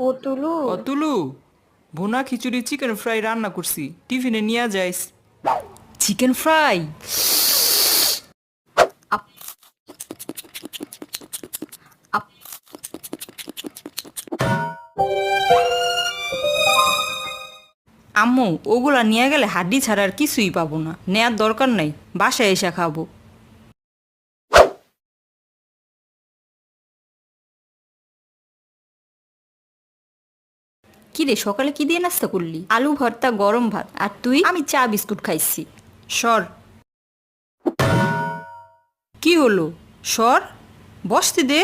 ও তুলু, অতুলু, ভুনা খিচুড়ি chicken fry রান্না করছি, টিফিনে নিয়ে যাইস। Chicken fry. আপ আপ আম্মু ওগুলা নিয়ে গেলে হাড্ডি ছাড়া আর কিছুই পাবো না, নেয়ার দরকার নাই, বাসায় এসে খাবো। কি রে, সকালে কি দিয়ে নাস্তা করলি? আলু ভর্তা, গরম ভাত। আর তুই? আমি চা বিস্কুট খাইছি। সর। কি হলো? সর, বসতে দে।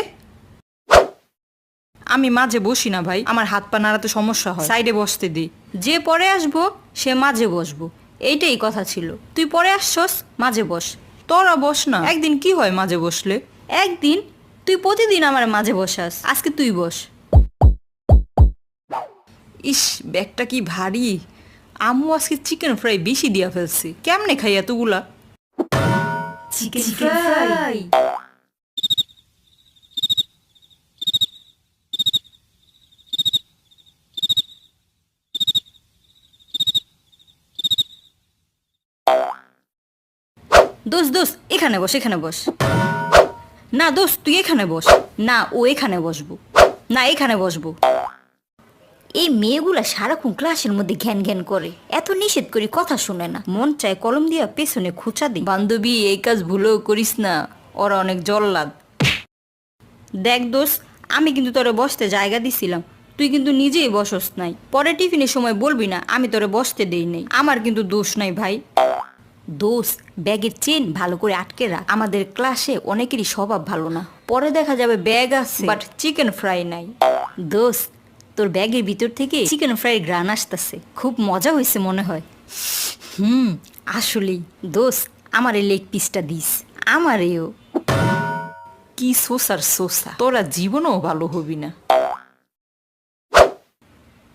আমি মাঝে বসি না ভাই, আমার হাত পা নাড়াতে সমস্যা হয়, সাইডে বসতে দে। যে পরে আসবো সে মাঝে বসবো, এইটাই কথা ছিল। তুই পরে আসছস, মাঝে বস। তোরা বস না, একদিন কি হয় মাঝে বসলে? একদিন? তুই প্রতিদিন আমার মাঝে বসাস, আজকে তুই বস। ইস, ব্যাগটা কি ভারী। আম্মু আজকে চিকেন ফ্রাই বেশি দিয়া ফেলছে, কেমনে খাই এতগুলা? Chicken fry. দোস্ত দোস্ত, এখানে বস, এখানে বস। না দোস্ত, তুই এখানে বস। না, ও এখানে বসবো। না, এখানে বসবো। এই মেয়েগুলা সারাক্ষণ ক্লাসের মধ্যে ঘ্যান ঘ্যান করে, এত নিষেধ করি কথা শুনে না। মন চায় কলম দিয়া পেছনে খুঁচা দিই। বান্ধবী, এই কাজ ভুলেও করিস না, ওরা অনেক জল্লাদ। দেখ দোস্ত, আমি কিন্তু তোরে বসতে জায়গা দিছিলাম, তুই কিন্তু নিজেই বসস নাই। পরে টিফিনের সময় বলবি না আমি তোরে বসতে দেই নাই, আমার কিন্তু দোষ নাই ভাই। দোস্ত, ব্যাগের চেন ভালো করে আটকে রাখ, আমাদের ক্লাসে অনেকেরই স্বভাব ভালো না। পরে দেখা যাবে ব্যাগ আছে বাট চিকেন ফ্রাই নাই। দোস্ত, তোর ব্যাগের ভিতর থেকে চিকেন ফ্রাই গ্রান আসতেছে, খুব মজা হয়েছে মনে হয়। আসলেই। দোস্ত, আমার এই লেগ পিসটা দিস। আমারেও। কি সোসার সোসা, তোরা জীবনেও ভালো হবি না।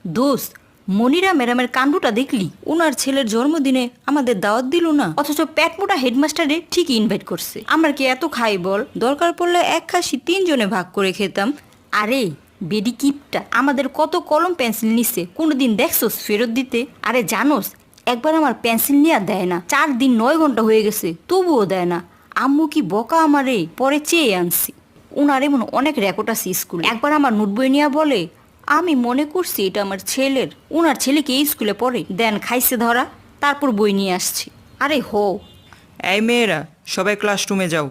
দোস্ত, মনিরা ম্যাডামের কাণ্ডটা দেখলি? ওনার ছেলের জন্মদিনে আমাদের দাওয়াত দিল না, অথচ প্যাটমোটা হেডমাস্টারে ঠিকই ইনভাইট করছে। আমরা কি এত খাই বল? দরকার পড়লে এক খাসি 3 জনে ভাগ করে খেতাম। আরে বেডি কিপটা আমাদের কত কলম পেন্সিল নিচ্ছে, কোনোদিন দেখছোস ফেরত দিতে? আরে জানোস, একবার আমার পেন্সিল নিয়ে দেয় না, 4 দিন 9 ঘন্টা হয়ে গেছে তবুও দেয় না। আম্মু কি বকা আমারে, পরে চেয়ে আনছি। ওনার এমন অনেক রেকর্ড আছে স্কুল। একবার আমার নোট বই নিয়ে বলে, আমি মনে করছি এটা আমার ছেলের। ওনার ছেলেকে এই স্কুলে পড়ে, দেন খাইছে ধরা, তারপর বই নিয়ে আসছি। আরে হো। এই মেয়েরা, সবাই ক্লাসরুমে যাও।